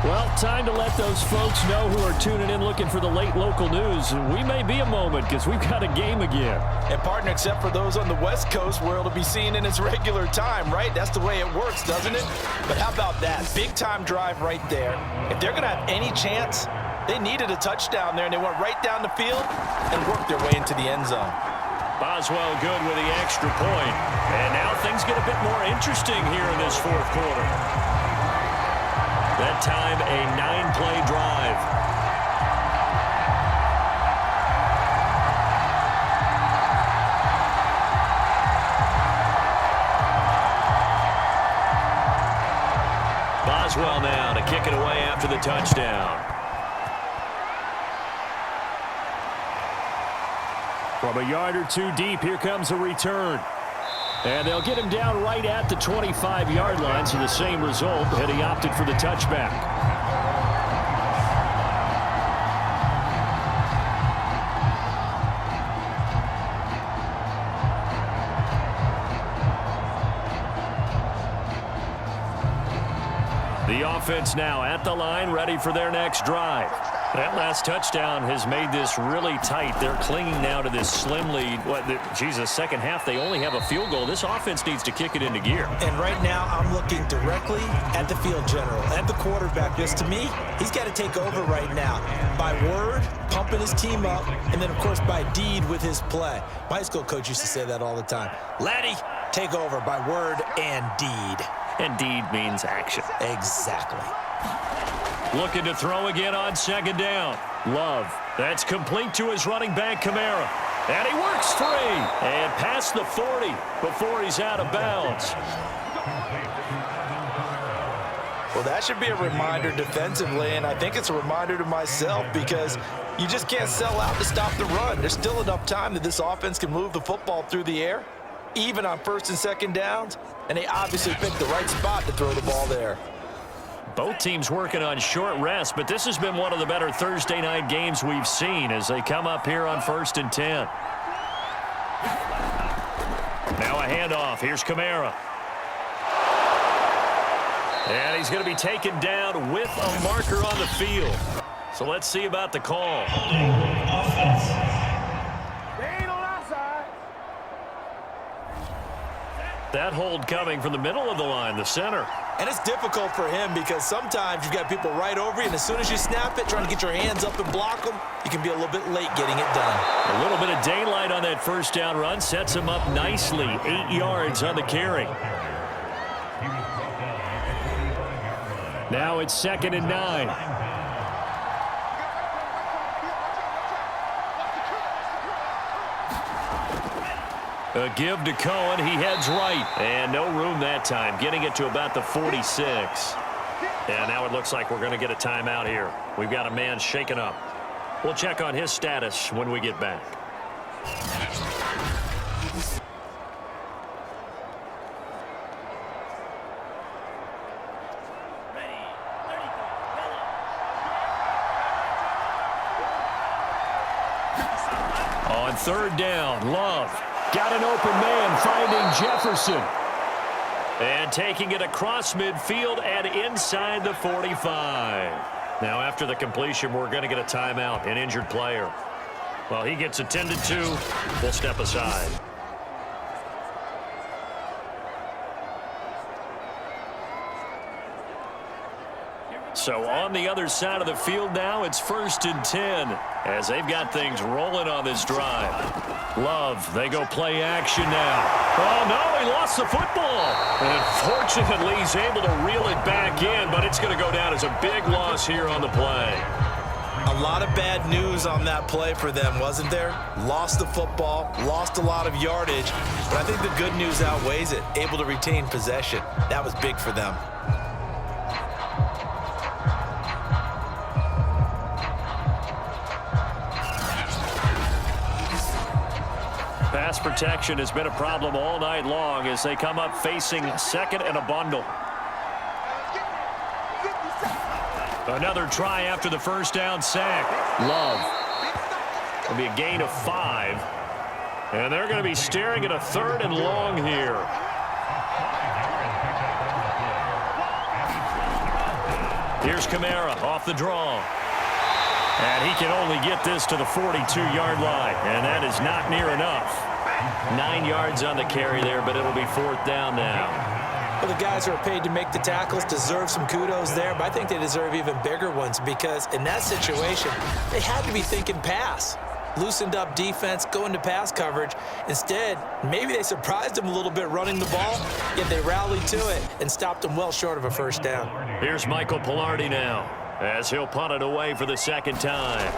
Well, time to let those folks know who are tuning in looking for the late local news. We may be a moment because we've got a game again. And partner, except for those on the West Coast where it'll be seen in its regular time, right? That's the way it works, doesn't it? But how about that? Big time drive right there. If they're going to have any chance, they needed a touchdown there, and they went right down the field and worked their way into the end zone. Boswell good with the extra point. And now things get a bit more interesting here in this 4th quarter. That time, a 9-play drive. Boswell now to kick it away after the touchdown. From a yard or 2 deep, here comes a return. And they'll get him down right at the 25-yard line, so the same result, had he opted for the touchback. The offense now at the line, ready for their next drive. That last touchdown has made this really tight. They're clinging now to this slim lead. Second half, they only have a field goal. This offense needs to kick it into gear. And right now, I'm looking directly at the field general, at the quarterback. Because to me, he's got to take over right now. By word, pumping his team up, and then, of course, by deed with his play. My high school coach used to say that all the time. Laddie, take over by word and deed. And deed means action. Exactly. Looking to throw again on 2nd down. Love. That's complete to his running back, Kamara. And he works free. And past the 40 before he's out of bounds. Well, that should be a reminder defensively, and I think it's a reminder to myself, because you just can't sell out to stop the run. There's still enough time that this offense can move the football through the air, even on 1st and 2nd downs, and they obviously picked the right spot to throw the ball there. Both teams working on short rest, but this has been one of the better Thursday night games we've seen as they come up here on 1st and 10. Now a handoff. Here's Kamara. And he's going to be taken down with a marker on the field. So let's see about the call. That hold coming from the middle of the line, the center. And it's difficult for him because sometimes you've got people right over you, and as soon as you snap it, trying to get your hands up and block them, you can be a little bit late getting it done. A little bit of daylight on that first down run sets him up nicely. 8 yards on the carry. Now it's 2nd and 9. A give to Cohen. He heads right. And no room that time. Getting it to about the 46. And now it looks like we're going to get a timeout here. We've got a man shaken up. We'll check on his status when we get back. On 3rd down, Love. Got an open man, finding Jefferson. And taking it across midfield and inside the 45. Now, after the completion, we're going to get a timeout, an injured player. Well, he gets attended to. We'll step aside. So on the other side of the field now, it's 1st and 10 as they've got things rolling on this drive. Love, they go play action now. Oh, no, he lost the football. And fortunately, he's able to reel it back in, but it's going to go down as a big loss here on the play. A lot of bad news on that play for them, wasn't there? Lost the football, lost a lot of yardage, but I think the good news outweighs it. Able to retain possession. That was big for them. Pass protection has been a problem all night long as they come up facing 2nd and a bundle. Another try after the first down sack. Love. It'll be a gain of 5. And they're going to be staring at a 3rd and long here. Here's Kamara off the draw. And he can only get this to the 42-yard line. And that is not near enough. 9 yards on the carry there, but it'll be 4th down now. Well, the guys who are paid to make the tackles deserve some kudos there, but I think they deserve even bigger ones because in that situation, they had to be thinking pass. Loosened up defense, going to pass coverage. Instead, maybe they surprised them a little bit running the ball, yet they rallied to it and stopped them well short of a 1st down. Here's Michael Pilardi now as he'll punt it away for the 2nd time.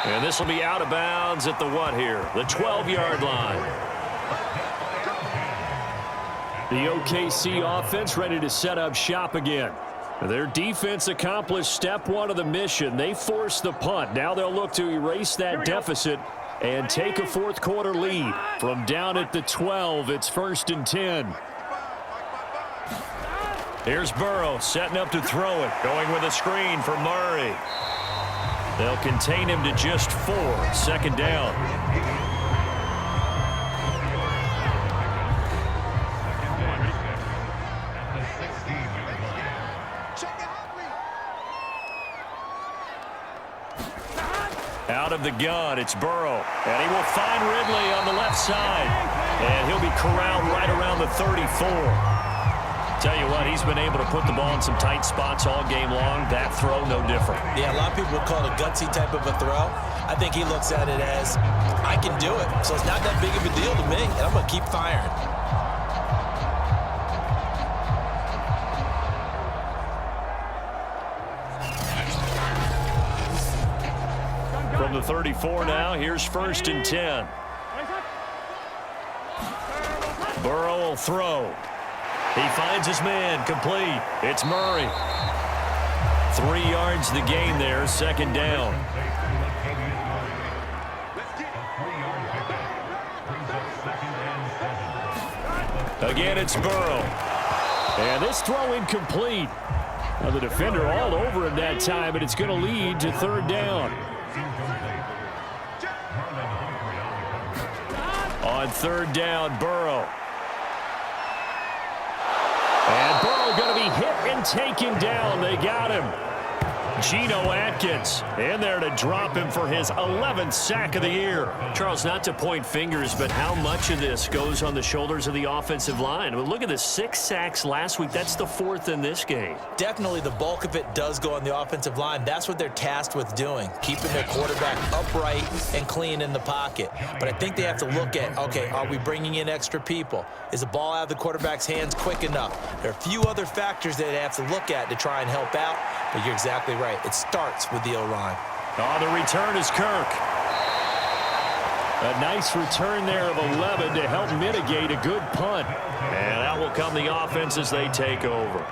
And this will be out of bounds at the what here? The 12-yard line. The OKC offense ready to set up shop again. Their defense accomplished step 1 of the mission. They forced the punt. Now they'll look to erase that deficit and take a 4th quarter lead. From down at the 12, it's 1st and 10. Here's Burrow setting up to throw it. Going with a screen for Murray. They'll contain him to just 4. 2nd down. Out of the gun, it's Burrow. And he will find Ridley on the left side. And he'll be corralled right around the 34. Tell you what, he's been able to put the ball in some tight spots all game long. That throw, no different. Yeah, a lot of people would call it a gutsy type of a throw. I think he looks at it as, I can do it, so it's not that big of a deal to me, and I'm going to keep firing. From the 34 now, here's 1st and 10. Burrow will throw. He finds his man, complete. It's Murray. 3 yards the gain there, 2nd down. Again, it's Burrow. And this throw incomplete. Now the defender all over him that time, but it's going to lead to 3rd down. On 3rd down, Burrow. And Burrow going to be hit and taken down. They got him. Geno Atkins in there to drop him for his 11th sack of the year. Charles, not to point fingers, but how much of this goes on the shoulders of the offensive line? Well, look at the 6 sacks last week. That's the 4th in this game. Definitely the bulk of it does go on the offensive line. That's what they're tasked with doing, keeping their quarterback upright and clean in the pocket. But I think they have to look at, okay, are we bringing in extra people? Is the ball out of the quarterback's hands quick enough? There are a few other factors that they have to look at to try and help out, but you're exactly right. It starts with the O-line. Oh, the return is Kirk. A nice return there of 11 to help mitigate a good punt. And out will come the offense as they take over.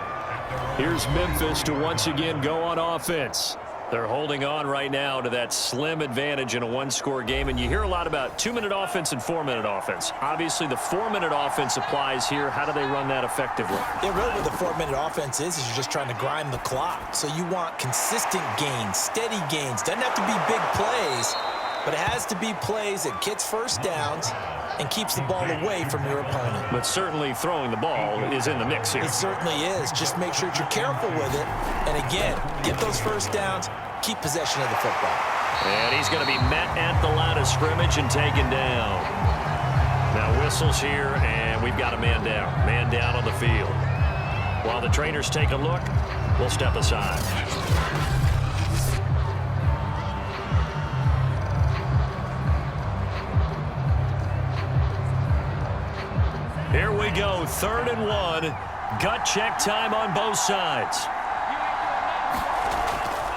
Here's Memphis to once again go on offense. They're holding on right now to that slim advantage in a one-score game. And you hear a lot about 2-minute offense and 4-minute offense. Obviously, the 4-minute offense applies here. How do they run that effectively? Yeah, really what the 4-minute offense is you're just trying to grind the clock. So you want consistent gains, steady gains. Doesn't have to be big plays, but it has to be plays that gets first downs and keeps the ball away from your opponent. But certainly throwing the ball is in the mix here. It certainly is. Just make sure that you're careful with it. And again, get those first downs, keep possession of the football. And he's going to be met at the line of scrimmage and taken down. Now whistles here, and we've got a man down. Man down on the field. While the trainers take a look, we'll step aside. Here we go, 3rd and 1. Gut check time on both sides.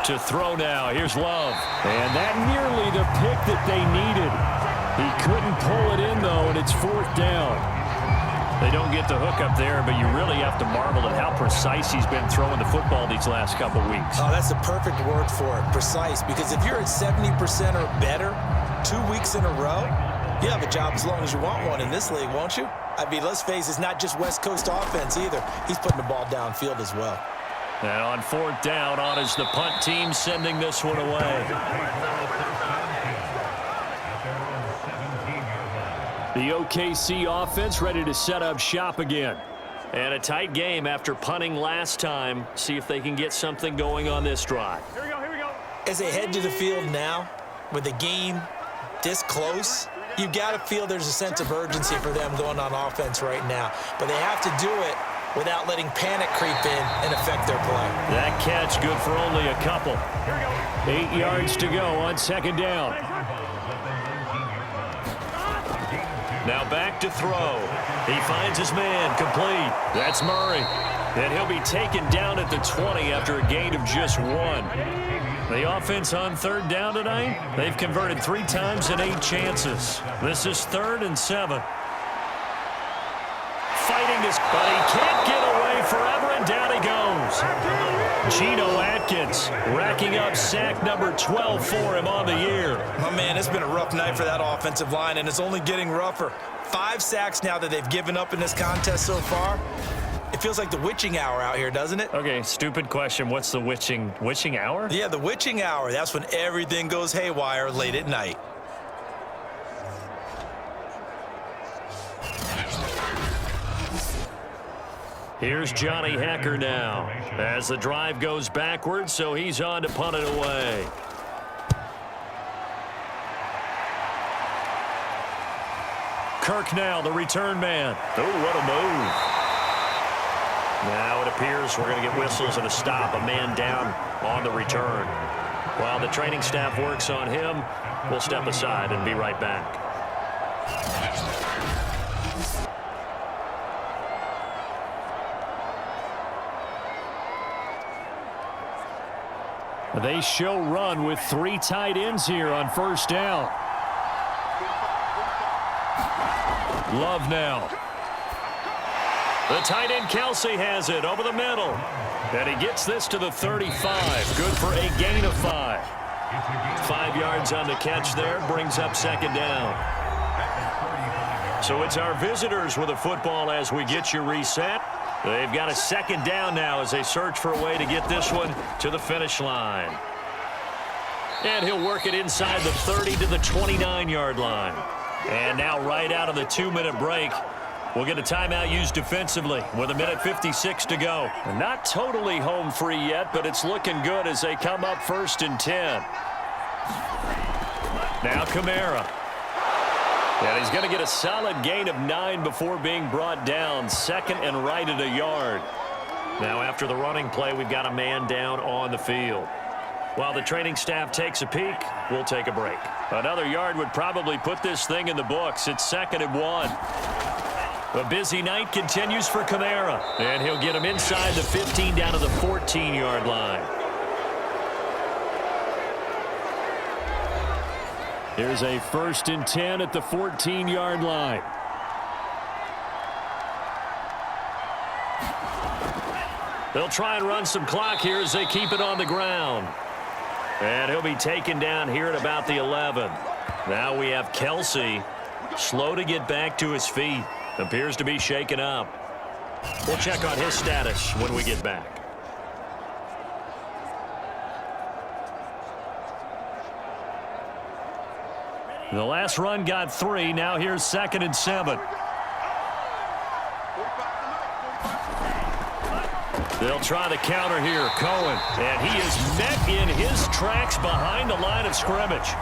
To throw now, here's Love. And that nearly the pick that they needed. He couldn't pull it in, though, and it's 4th down. They don't get the hook up there, but you really have to marvel at how precise he's been throwing the football these last couple weeks. Oh, that's the perfect word for it, precise. Because if you're at 70% or better 2 weeks in a row, you have a job as long as you want one in this league, won't you? I mean, let's face it, it's not just West Coast offense either. He's putting the ball downfield as well. And on 4th down, on is the punt team sending this one away. The OKC offense ready to set up shop again. And a tight game after punting last time. See if they can get something going on this drive. Here we go. As they head to the field now, with the game this close, you got to feel there's a sense of urgency for them going on offense right now. But they have to do it without letting panic creep in and affect their play. That catch good for only a couple. 8 yards to go on 2nd down. Now back to throw. He finds his man complete. That's Murray. And he'll be taken down at the 20 after a gain of just 1. The offense on 3rd down tonight, they've converted 3 times in 8 chances. This is 3rd and 7. Fighting this, but he can't get away forever, and down he goes. Geno Atkins racking up sack number 12 for him on the year. My man, it's been a rough night for that offensive line, and it's only getting rougher. 5 sacks now that they've given up in this contest so far. It feels like the witching hour out here, doesn't it? Okay, stupid question. What's the witching hour? Yeah, the witching hour. That's when everything goes haywire late at night. Here's Johnny Hekker now as the drive goes backwards, so he's on to punt it away. Kirk now, the return man. Oh, what a move. Now it appears we're going to get whistles and a stop, a man down on the return. While the training staff works on him, we'll step aside and be right back. They show run with 3 tight ends here on 1st down. Love now. The tight end Kelsey has it over the middle. And he gets this to the 35. Good for a gain of 5. 5 yards on the catch there. Brings up 2nd down. So it's our visitors with the football as we get you reset. They've got a 2nd down now as they search for a way to get this one to the finish line. And he'll work it inside the 30 to the 29-yard line. And now right out of the 2-minute break, We'll get a timeout used defensively with 1:56 to go. And not totally home free yet, but it's looking good as they come up 1st and 10. Now Kamara. And he's going to get a solid gain of 9 before being brought down. 2nd and right at a yard. Now after the running play, we've got a man down on the field. While the training staff takes a peek, we'll take a break. Another yard would probably put this thing in the books. It's 2nd and 1. A busy night continues for Kamara. And he'll get him inside the 15 down to the 14-yard line. Here's a 1st and 10 at the 14-yard line. They'll try and run some clock here as they keep it on the ground. And he'll be taken down here at about the 11. Now we have Kelsey, slow to get back to his feet. Appears to be shaken up. We'll check on his status when we get back. The last run got 3. Now here's 2nd and 7. They'll try the counter here. Cohen. And he is met in his tracks behind the line of scrimmage.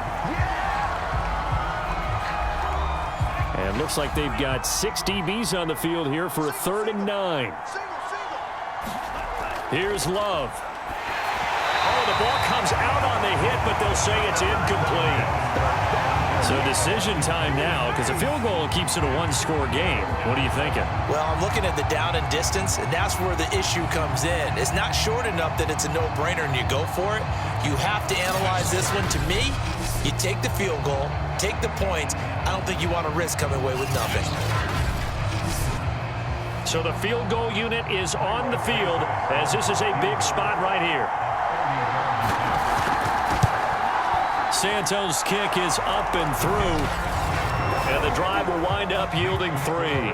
And looks like they've got 6 DBs on the field here for a 3rd and 9. Here's Love. Oh, the ball comes out on the hit, but they'll say it's incomplete. So decision time now, because a field goal keeps it a 1-score game. What are you thinking? Well, I'm looking at the down and distance, and that's where the issue comes in. It's not short enough that it's a no-brainer and you go for it. You have to analyze this one. To me, you take the field goal, take the points. I don't think you want to risk coming away with nothing. So the field goal unit is on the field as this is a big spot right here. Santos' kick is up and through, and the drive will wind up yielding 3.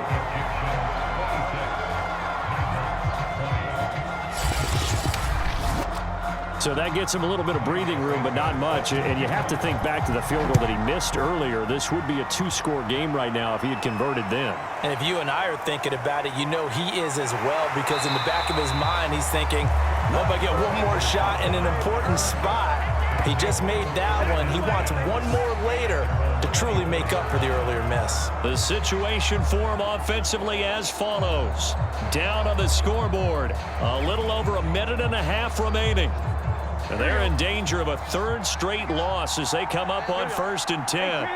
So that gets him a little bit of breathing room, but not much. And you have to think back to the field goal that he missed earlier. This would be a 2-score game right now if he had converted then. And if you and I are thinking about it, you know he is as well, because in the back of his mind, he's thinking, I hope I get one more shot in an important spot. He just made that one. He wants one more later to truly make up for the earlier miss. The situation for him offensively as follows. Down on the scoreboard, a little over a minute and a half remaining. And they're in danger of a 3rd straight loss as they come up on 1st and 10.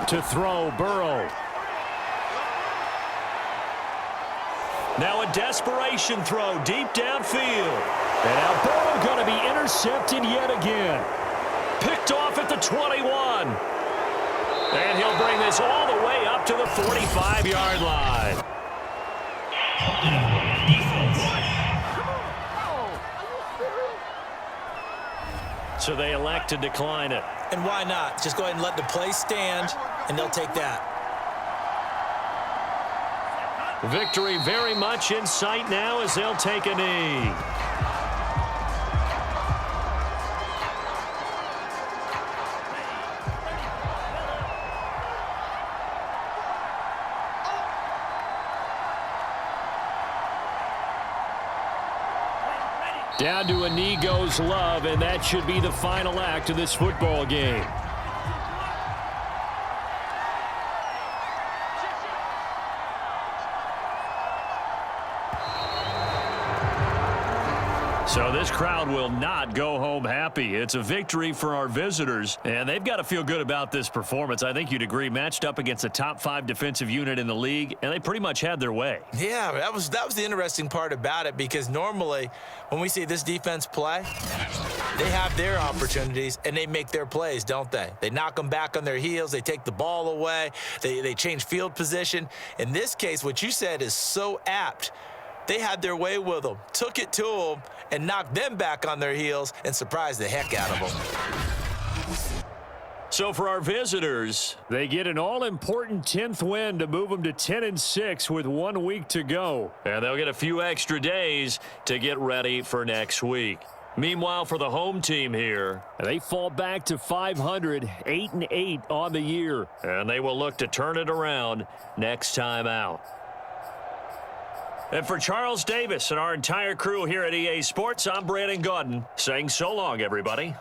To throw, Burrow. Now a desperation throw deep downfield. And now Burrow going to be intercepted yet again. Picked off at the 21. And he'll bring this all the way up to the 45-yard line. So they elect to decline it. And why not? Just go ahead and let the play stand, and they'll take that. Victory very much in sight now as they'll take a knee. Down to a knee goes Love, and that should be the final act of this football game. So this crowd will not go home happy. It's a victory for our visitors, and they've got to feel good about this performance. I think you'd agree, matched up against a top 5 defensive unit in the league, and they pretty much had their way. Yeah, that was the interesting part about it, because normally when we see this defense play, they have their opportunities and they make their plays, don't they? They knock them back on their heels. They take the ball away. They change field position. In this case, what you said is so apt. They had their way with them, took it to them, and knocked them back on their heels and surprised the heck out of them. So for our visitors, they get an all-important 10th win to move them to 10-6 with 1 week to go. And they'll get a few extra days to get ready for next week. Meanwhile, for the home team here, They fall back to 500, 8-8 on the year. and they will look to turn it around next time out. And for Charles Davis and our entire crew here at EA Sports, I'm Brandon Gaudin saying so long, everybody.